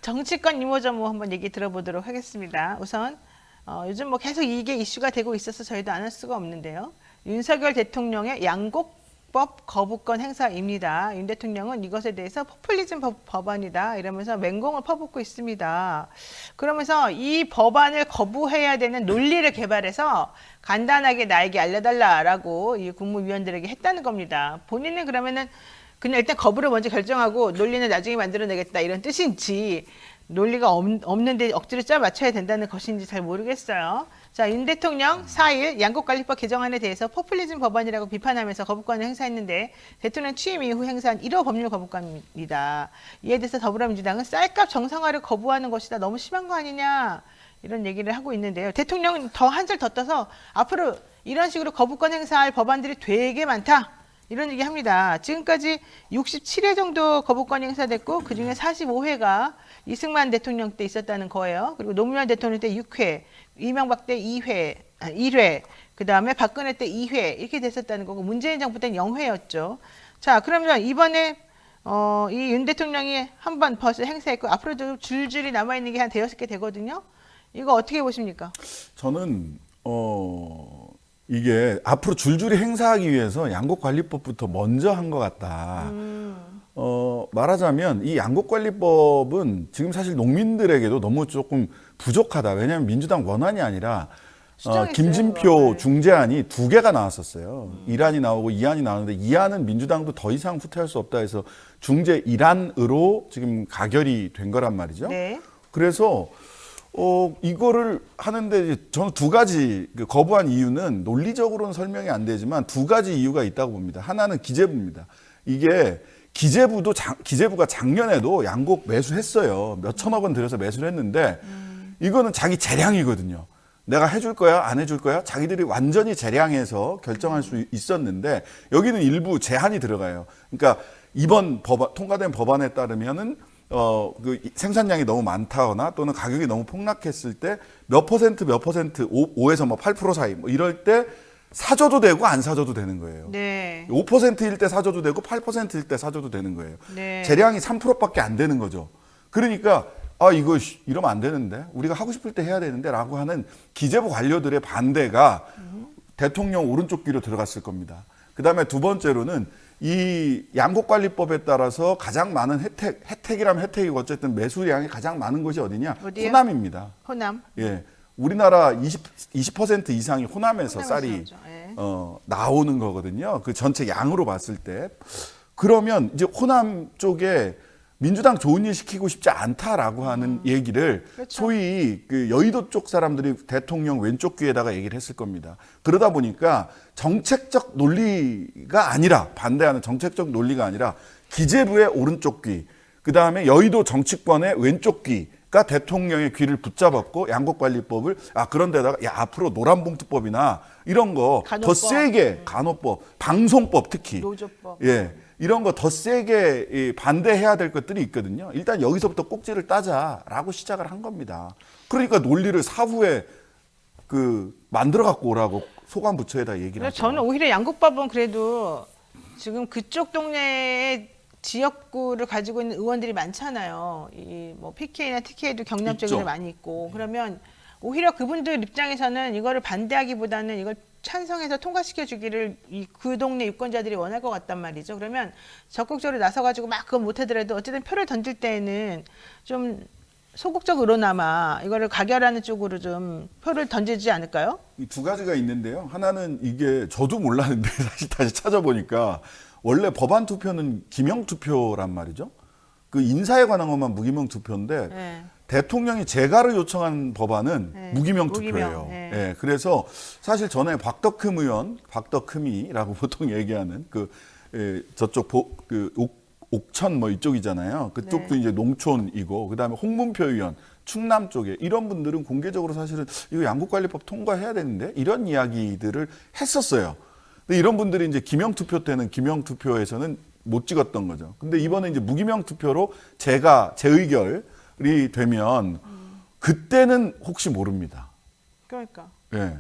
정치권 이모저모 한번 얘기 들어보도록 하겠습니다. 우선 요즘 뭐 계속 이게 이슈가 되고 있어서 저희도 안 할 수가 없는데요. 윤석열 대통령의 양곡법 거부권 행사입니다. 윤 대통령은 이것에 대해서 포퓰리즘 법안이다 이러면서 맹공을 퍼붓고 있습니다. 그러면서 이 법안을 거부해야 되는 논리를 개발해서 간단하게 나에게 알려달라라고 이 국무위원들에게 했다는 겁니다. 본인은 그러면은 그냥 일단 거부를 먼저 결정하고 논리는 나중에 만들어내겠다 이런 뜻인지 논리가 없는데 억지로 짜 맞춰야 된다는 것인지 잘 모르겠어요. 자, 윤 대통령 4일 양곡관리법 개정안에 대해서 포퓰리즘 법안이라고 비판하면서 거부권을 행사했는데 대통령 취임 이후 행사한 1호 법률 거부권입니다. 이에 대해서 더불어민주당은 쌀값 정상화를 거부하는 것이다. 너무 심한 거 아니냐 이런 얘기를 하고 있는데요. 대통령은 더 한 줄 더 떠서 앞으로 이런 식으로 거부권 행사할 법안들이 되게 많다. 이런 얘기 합니다. 지금까지 67회 정도 거부권이 행사됐고 그중에 45회가 이승만 대통령 때 있었다는 거예요. 그리고 노무현 대통령 때 6회, 이명박 때 1회, 그다음에 박근혜 때 2회 이렇게 됐었다는 거고 문재인 정부 때는 0회였죠. 자, 그러면 이번에 이 윤 대통령이 한 번 벌써 행사했고 앞으로도 줄줄이 남아있는 게 한 대여섯 개 되거든요. 이거 어떻게 보십니까? 저는 이게 앞으로 줄줄이 행사하기 위해서 양곡관리법부터 먼저 한 것 같다. 말하자면 이 양곡관리법은 지금 사실 농민들에게도 너무 조금 부족하다. 왜냐하면 민주당 원안이 아니라 김진표 중재안이 2개가 나왔었어요. 1안이 나오고 2안이 나왔는데 2안은 민주당도 더 이상 후퇴할 수 없다 해서 중재 1안으로 지금 가결이 된 거란 말이죠. 네. 그래서 이거를 하는데 저는 2가지 거부한 이유는 논리적으로는 설명이 안 되지만 2가지 이유가 있다고 봅니다. 하나는 기재부입니다. 이게 기재부가 작년에도 양곡 매수했어요. 몇 천억 원 들여서 매수를 했는데 이거는 자기 재량이거든요. 내가 해줄 거야, 안 해줄 거야? 자기들이 완전히 재량해서 결정할 수 있었는데 여기는 일부 제한이 들어가요. 그러니까 이번 통과된 법안에 따르면은 그 생산량이 너무 많다거나 또는 가격이 너무 폭락했을 때 몇 퍼센트, 5에서 뭐 8% 사이 뭐 이럴 때 사줘도 되고 안 사줘도 되는 거예요. 네. 5%일 때 사줘도 되고 8%일 때 사줘도 되는 거예요. 네. 재량이 3%밖에 안 되는 거죠. 그러니까 이거 이러면 안 되는데 우리가 하고 싶을 때 해야 되는데 라고 하는 기재부 관료들의 반대가 대통령 오른쪽 귀로 들어갔을 겁니다. 그다음에 2번째로는 이 양곡관리법에 따라서 가장 많은 혜택이라면 혜택이고 어쨌든 매수량이 가장 많은 곳이 어디냐? 어디요? 호남입니다. 호남. 예. 우리나라 20% 이상이 호남에서 쌀이 예. 나오는 거거든요. 그 전체 양으로 봤을 때. 그러면 이제 호남 쪽에 민주당 좋은 일 시키고 싶지 않다라고 하는 얘기를 그렇죠. 소위 그 여의도 쪽 사람들이 대통령 왼쪽 귀에다가 얘기를 했을 겁니다. 그러다 보니까 정책적 논리가 아니라 반대하는 정책적 논리가 아니라 기재부의 오른쪽 귀, 그 다음에 여의도 정치권의 왼쪽 귀가 대통령의 귀를 붙잡았고 양곡관리법을 그런 데다가 앞으로 노란봉투법이나 이런 거 더 세게 간호법, 방송법 특히 노조법. 예. 이런 거 더 세게 반대해야 될 것들이 있거든요. 일단 여기서부터 꼭지를 따자라고 시작을 한 겁니다. 그러니까 논리를 사후에 만들어 갖고 오라고 소관부처에다 얘기를 하죠. 저는 오히려 양곡법은 그래도 지금 그쪽 동네에 지역구를 가지고 있는 의원들이 많잖아요. 이 뭐 PK나 TK도 경남 쪽에 많이 있고 그러면 오히려 그분들 입장에서는 이거를 반대하기보다는 이걸 찬성해서 통과시켜 주기를 그 동네 유권자들이 원할 것 같단 말이죠. 그러면 적극적으로 나서가지고 막 그건 못하더라도 어쨌든 표를 던질 때에는 좀 소극적으로나마 이거를 가결하는 쪽으로 좀 표를 던지지 않을까요? 이 2가지가 있는데요. 하나는 이게 저도 몰랐는데 사실 다시 찾아보니까 원래 법안 투표는 기명 투표란 말이죠. 그 인사에 관한 것만 무기명 투표인데 네. 대통령이 재가를 요청한 법안은 무기명 투표예요. 네. 예, 그래서 사실 전에 박덕흠 의원, 박덕흠이라고 보통 얘기하는 저쪽 옥천 뭐 이쪽이잖아요. 그쪽도 네. 이제 농촌이고 그다음에 홍문표 의원 충남 쪽에 이런 분들은 공개적으로 사실은 이거 양곡관리법 통과해야 되는데 이런 이야기들을 했었어요. 근데 이런 분들이 이제 기명 투표 때는 기명 투표에서는 못 찍었던 거죠. 근데 이번에 이제 무기명 투표로 재의결이 되면 그때는 혹시 모릅니다. 그러니까. 예.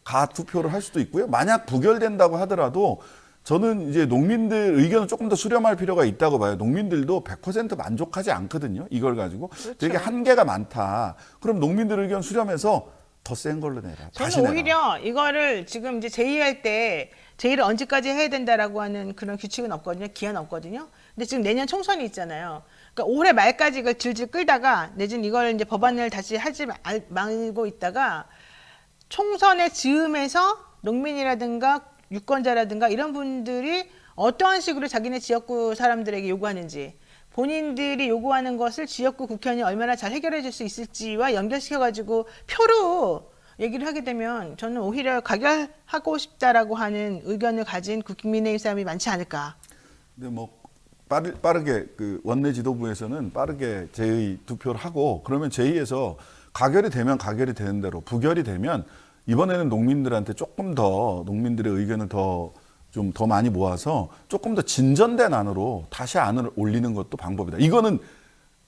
가투표를 할 수도 있고요. 만약 부결된다고 하더라도 저는 이제 농민들 의견을 조금 더 수렴할 필요가 있다고 봐요. 농민들도 100% 만족하지 않거든요. 이걸 가지고 그렇죠. 되게 한계가 많다. 그럼 농민들 의견 수렴해서 더 센 걸로 내라. 다시 저는 내라. 오히려 이거를 지금 이제 제의할 때 제의를 언제까지 해야 된다라고 하는 그런 규칙은 없거든요. 기한 없거든요. 근데 지금 내년 총선이 있잖아요. 그러니까 올해 말까지 이걸 질질 끌다가 내진 이걸 이제 법안을 다시 하지 말고 있다가 총선의 즈음에서 농민이라든가 유권자라든가 이런 분들이 어떠한 식으로 자기네 지역구 사람들에게 요구하는지 본인들이 요구하는 것을 지역구 국회의원이 얼마나 잘 해결해 줄 수 있을지와 연결시켜가지고 표로 얘기를 하게 되면 저는 오히려 가결하고 싶다라고 하는 의견을 가진 국민의힘 사람이 많지 않을까. 근데 뭐 빠르게 그 원내 지도부에서는 빠르게 제의 투표를 하고 그러면 제의에서 가결이 되면 가결이 되는 대로 부결이 되면 이번에는 농민들한테 조금 더 농민들의 의견을 좀 더 많이 모아서 조금 더 진전된 안으로 다시 안을 올리는 것도 방법이다. 이거는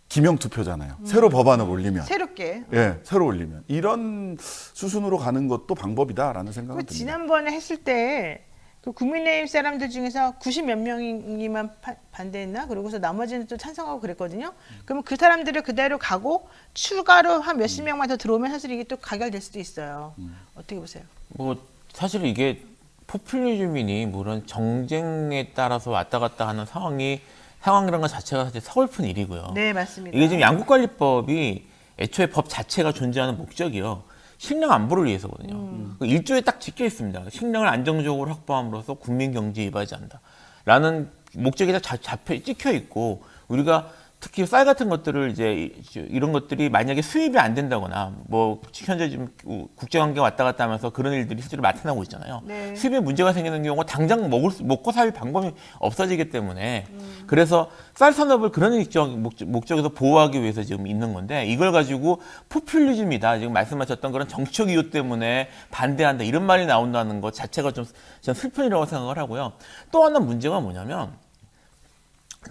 기명 투표잖아요. 새로 법안을 올리면. 새롭게. 예, 새로 올리면. 이런 수순으로 가는 것도 방법이다라는 생각은 그 듭니다. 지난번에 했을 때 그 국민의힘 사람들 중에서 90 몇 명이만 반대했나? 그러고서 나머지는 또 찬성하고 그랬거든요. 그러면 그 사람들을 그대로 가고 추가로 한 몇십 명만 더 들어오면 사실 이게 또 가결될 수도 있어요. 어떻게 보세요? 뭐 사실 이게 포퓰리즘이니 물론 정쟁에 따라서 왔다 갔다 하는 상황이라는 것 자체가 사실 서글픈 일이고요. 네, 맞습니다. 이게 지금 양국관리법이 애초에 법 자체가 존재하는 목적이요. 식량 안보를 위해서거든요. 그 1조에 딱 적혀 있습니다. 식량을 안정적으로 확보함으로써 국민 경제에 이바지 한다라는 목적이 다 찍혀 있고 우리가 특히 쌀 같은 것들을 이제 이런 것들이 만약에 수입이 안 된다거나 뭐 현재 지금 국제 관계 왔다 갔다 하면서 그런 일들이 실제로 나타나고 있잖아요. 네. 수입에 문제가 생기는 경우가 당장 먹고 살 방법이 없어지기 때문에 그래서 쌀 산업을 그런 목적에서 보호하기 위해서 지금 있는 건데 이걸 가지고 포퓰리즘이다. 지금 말씀하셨던 그런 정책 이유 때문에 반대한다. 이런 말이 나온다는 것 자체가 좀 저는 슬픈 일이라고 생각을 하고요. 또 하나 문제가 뭐냐면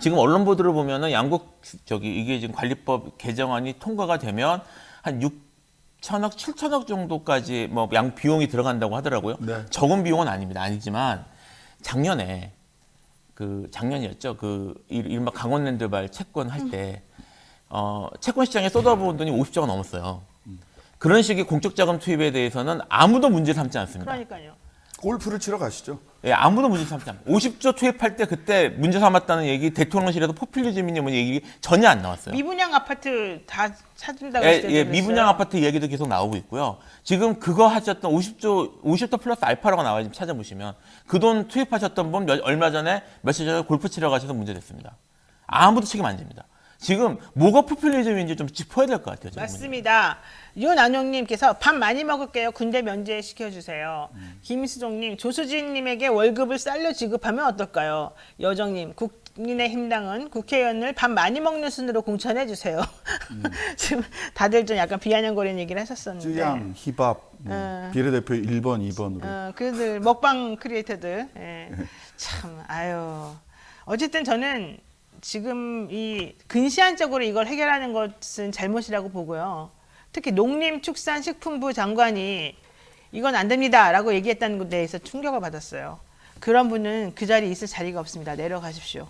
지금 언론 보도를 보면은 이게 지금 관리법 개정안이 통과가 되면 한 6천억, 7천억 정도까지 뭐 비용이 들어간다고 하더라고요. 네. 적은 비용은 아니지만 작년이었죠. 이른바 강원랜드발 채권 할 때 채권 시장에 쏟아부은 돈이 50조가 넘었어요. 그런 식의 공적 자금 투입에 대해서는 아무도 문제 삼지 않습니다. 그러니까요. 골프를 치러 가시죠. 예, 아무도 문제 삼지 않아요. 50조 투입할 때 그때 문제 삼았다는 얘기 대통령실에서 포퓰리즘이냐 뭐 얘기 전혀 안 나왔어요. 미분양 아파트 다 찾는다고 예, 미분양 아파트 이야기도 계속 나오고 있고요. 지금 그거 하셨던 50조 플러스 알파라고 나와요. 지금 찾아보시면 그 돈 투입하셨던 분 얼마 전에 며칠 전에 골프 치러 가셔서 문제됐습니다. 아무도 책임 안 집니다. 지금 뭐가 포퓰리즘인지 좀 짚어야 될 것 같아요. 맞습니다. 윤안용님께서 밥 많이 먹을게요. 군대 면제 시켜주세요. 김수종님, 조수진님에게 월급을 쌀로 지급하면 어떨까요? 여정님, 국민의힘당은 국회의원을 밥 많이 먹는 순으로 공천해 주세요. 지금 다들 좀 약간 비아냥거리는 얘기를 하셨었는데. 쯔양, 히밥, 비례대표 1번, 2번으로. 그들 먹방 크리에이터들. 예. 참, 아유. 어쨌든 저는 지금 이 근시안적으로 이걸 해결하는 것은 잘못이라고 보고요. 특히 농림축산식품부 장관이 이건 안 됩니다라고 얘기했다는 것에 대해서 충격을 받았어요. 그런 분은 그 자리에 있을 자리가 없습니다. 내려가십시오.